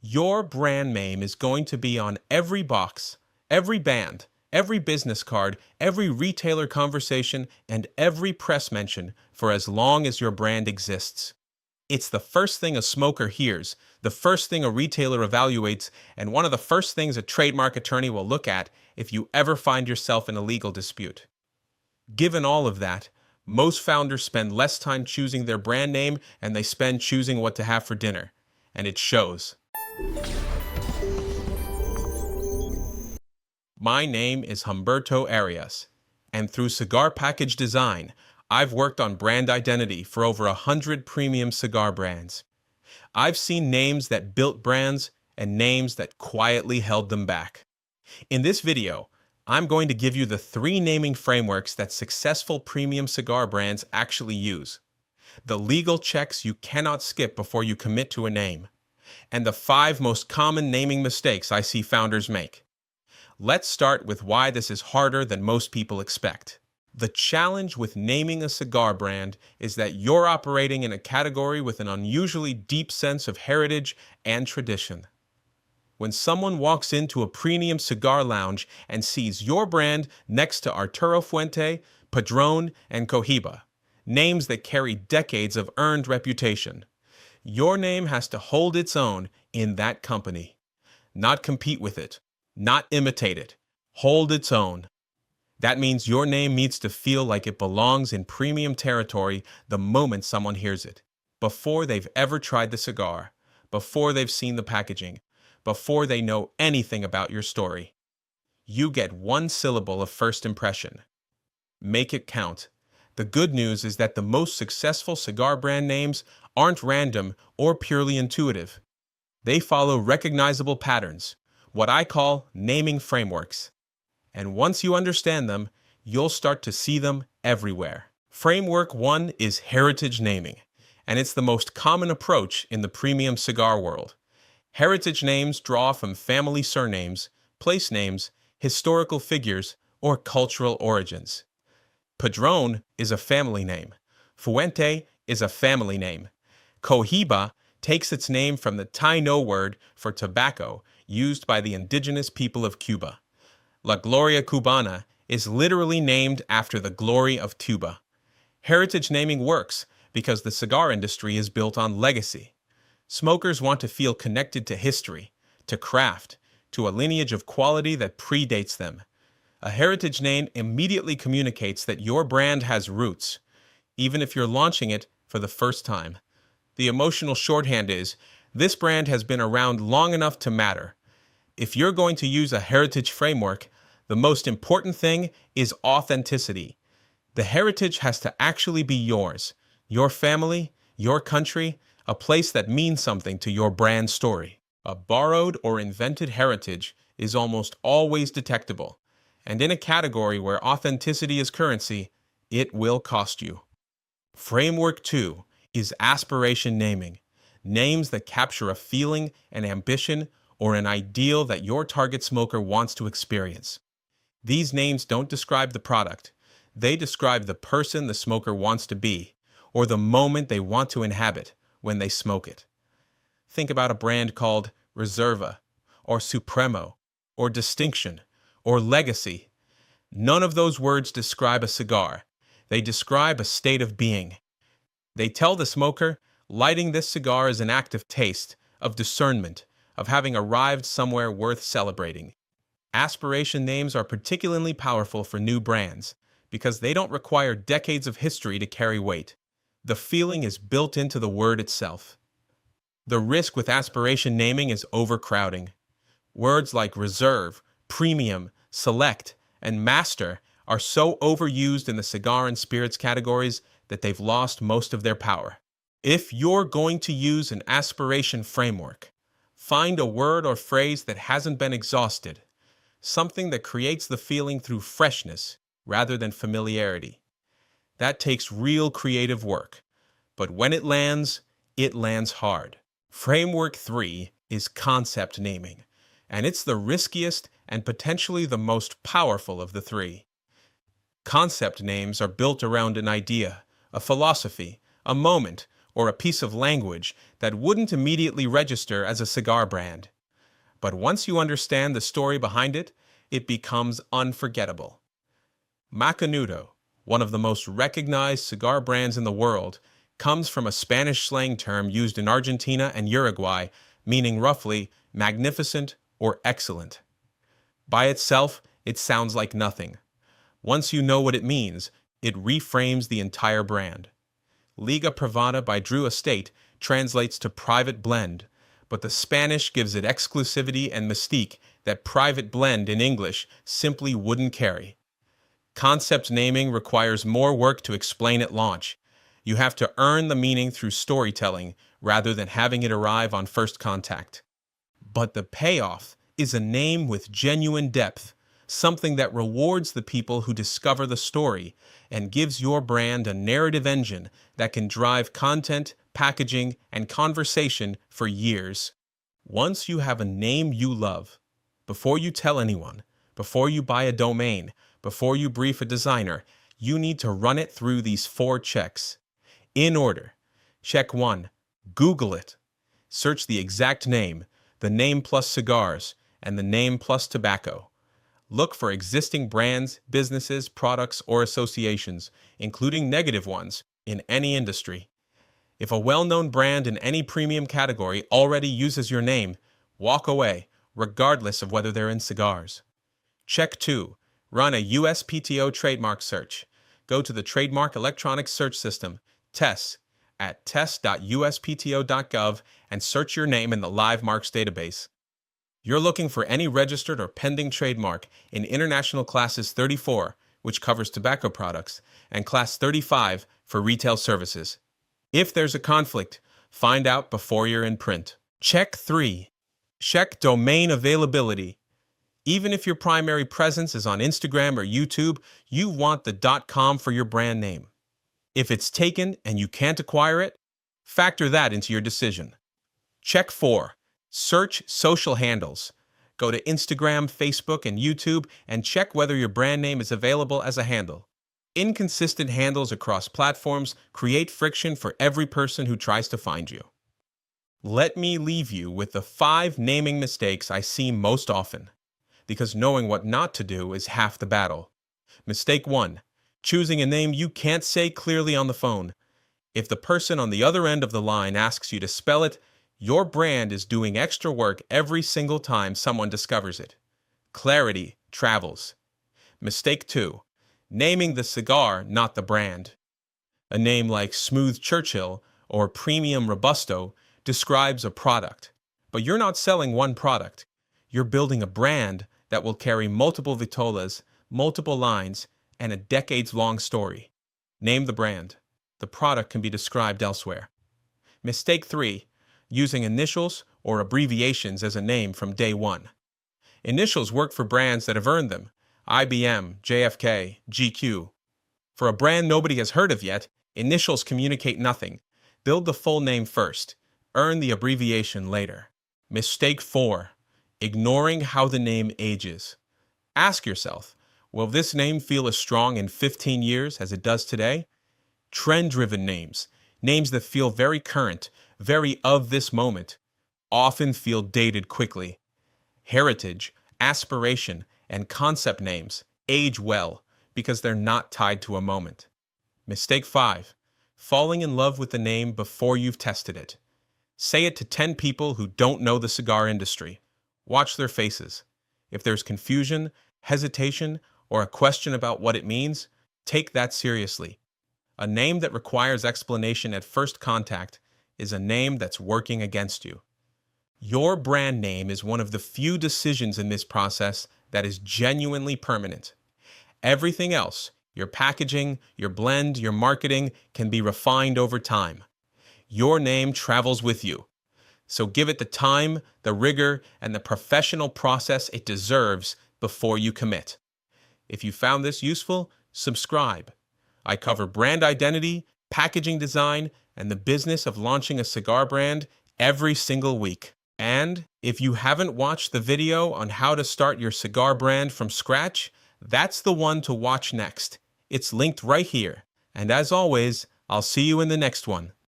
Your brand name is going to be on every box, every band, every business card, every retailer conversation, and every press mention for as long as your brand exists. It's the first thing a smoker hears, the first thing a retailer evaluates, and one of the first things a trademark attorney will look at if you ever find yourself in a legal dispute. Given all of that, most founders spend less time choosing their brand name and they spend choosing what to have for dinner. And it shows. My name is Humberto Arias, and through Cigar Package Design, I've worked on brand identity for over 100 premium cigar brands. I've seen names that built brands and names that quietly held them back. In this video, I'm going to give you the 3 naming frameworks that successful premium cigar brands actually use, the legal checks you cannot skip before you commit to a name, and the 5 most common naming mistakes I see founders make. Let's start with why this is harder than most people expect. The challenge with naming a cigar brand is that you're operating in a category with an unusually deep sense of heritage and tradition. When someone walks into a premium cigar lounge and sees your brand next to Arturo Fuente, Padron, and Cohiba, names that carry decades of earned reputation, your name has to hold its own in that company. Not compete with it, not imitate it, hold its own. That means your name needs to feel like it belongs in premium territory the moment someone hears it, before they've ever tried the cigar, before they've seen the packaging, before they know anything about your story. You get 1 syllable of first impression. Make it count. The good news is that the most successful cigar brand names aren't random or purely intuitive. They follow recognizable patterns, what I call naming frameworks. And once you understand them, you'll start to see them everywhere. Framework 1 is heritage naming, and it's the most common approach in the premium cigar world. Heritage names draw from family surnames, place names, historical figures, or cultural origins. Padron is a family name. Fuente is a family name. Cohiba takes its name from the Taino word for tobacco used by the indigenous people of Cuba. La Gloria Cubana is literally named after the glory of Cuba. Heritage naming works because the cigar industry is built on legacy. Smokers want to feel connected to history, to craft, to a lineage of quality that predates them. A heritage name immediately communicates that your brand has roots, even if you're launching it for the first time. The emotional shorthand is, this brand has been around long enough to matter. If you're going to use a heritage framework, the most important thing is authenticity. The heritage has to actually be yours, your family, your country, a place that means something to your brand story. A borrowed or invented heritage is almost always detectable, and in a category where authenticity is currency, it will cost you. Framework 2 is aspiration naming, names that capture a feeling, an ambition, or an ideal that your target smoker wants to experience. These names don't describe the product. They describe the person the smoker wants to be, or the moment they want to inhabit when they smoke it. Think about a brand called Reserva, or Supremo, or Distinction, or Legacy. None of those words describe a cigar. They describe a state of being. They tell the smoker, lighting this cigar is an act of taste, of discernment, of having arrived somewhere worth celebrating. Aspiration names are particularly powerful for new brands because they don't require decades of history to carry weight. The feeling is built into the word itself. The risk with aspiration naming is overcrowding. Words like reserve, premium, select, and master are so overused in the cigar and spirits categories that they've lost most of their power. If you're going to use an aspiration framework, find a word or phrase that hasn't been exhausted, something that creates the feeling through freshness rather than familiarity. That takes real creative work, but when it lands hard. Framework 3 is concept naming, and it's the riskiest and potentially the most powerful of the 3. Concept names are built around an idea, a philosophy, a moment, or a piece of language that wouldn't immediately register as a cigar brand. But once you understand the story behind it, it becomes unforgettable. Macanudo, one of the most recognized cigar brands in the world, comes from a Spanish slang term used in Argentina and Uruguay, meaning roughly magnificent or excellent. By itself, it sounds like nothing. Once you know what it means, it reframes the entire brand. Liga Privada by Drew Estate translates to private blend, but the Spanish gives it exclusivity and mystique that private blend in English simply wouldn't carry. Concept naming requires more work to explain at launch. You have to earn the meaning through storytelling rather than having it arrive on first contact. But the payoff is a name with genuine depth, something that rewards the people who discover the story and gives your brand a narrative engine that can drive content, packaging, and conversation for years. Once you have a name you love, before you tell anyone, before you buy a domain, before you brief a designer, you need to run it through these 4 checks. In order. Check 1. Google it. Search the exact name, the name plus cigars, and the name plus tobacco. Look for existing brands, businesses, products, or associations, including negative ones, in any industry. If a well-known brand in any premium category already uses your name, walk away, regardless of whether they're in cigars. Check 2. Run a USPTO trademark search. Go to the Trademark electronic search system, TESS, at test.uspto.gov and search your name in the live marks database. You're looking for any registered or pending trademark in International Classes 34, which covers tobacco products, and Class 35 for retail services. If there's a conflict, find out before you're in print. Check 3. Check domain availability. Even if your primary presence is on Instagram or YouTube, you want the .com for your brand name. If it's taken and you can't acquire it, factor that into your decision. Check 4. Search social handles. Go to Instagram, Facebook, and YouTube and check whether your brand name is available as a handle. Inconsistent handles across platforms create friction for every person who tries to find you. Let me leave you with the 5 naming mistakes I see most often, because knowing what not to do is half the battle. Mistake 1. Choosing a name you can't say clearly on the phone. If the person on the other end of the line asks you to spell it, your brand is doing extra work every single time someone discovers it. Clarity travels. Mistake 2. Naming the cigar, not the brand. A name like Smooth Churchill or Premium Robusto describes a product, but you're not selling one product. You're building a brand that will carry multiple vitolas, multiple lines, and a decades-long story. Name the brand. The product can be described elsewhere. Mistake 3. Using initials or abbreviations as a name from day one. Initials work for brands that have earned them. IBM, JFK, GQ. For a brand nobody has heard of yet, initials communicate nothing. Build the full name first. Earn the abbreviation later. Mistake 4. Ignoring how the name ages. Ask yourself, will this name feel as strong in 15 years as it does today? Trend-driven names, names that feel very current, very of this moment, often feel dated quickly. Heritage, aspiration, and concept names age well because they're not tied to a moment. Mistake 5. Falling in love with the name before you've tested it. Say it to 10 people who don't know the cigar industry. Watch their faces. If there's confusion, hesitation, or a question about what it means, take that seriously. A name that requires explanation at first contact is a name that's working against you. Your brand name is one of the few decisions in this process that is genuinely permanent. Everything else, your packaging, your blend, your marketing, can be refined over time. Your name travels with you. So give it the time, the rigor, and the professional process it deserves before you commit. If you found this useful, subscribe. I cover brand identity, packaging design, and the business of launching a cigar brand every single week. And if you haven't watched the video on how to start your cigar brand from scratch, that's the one to watch next. It's linked right here. And as always, I'll see you in the next one.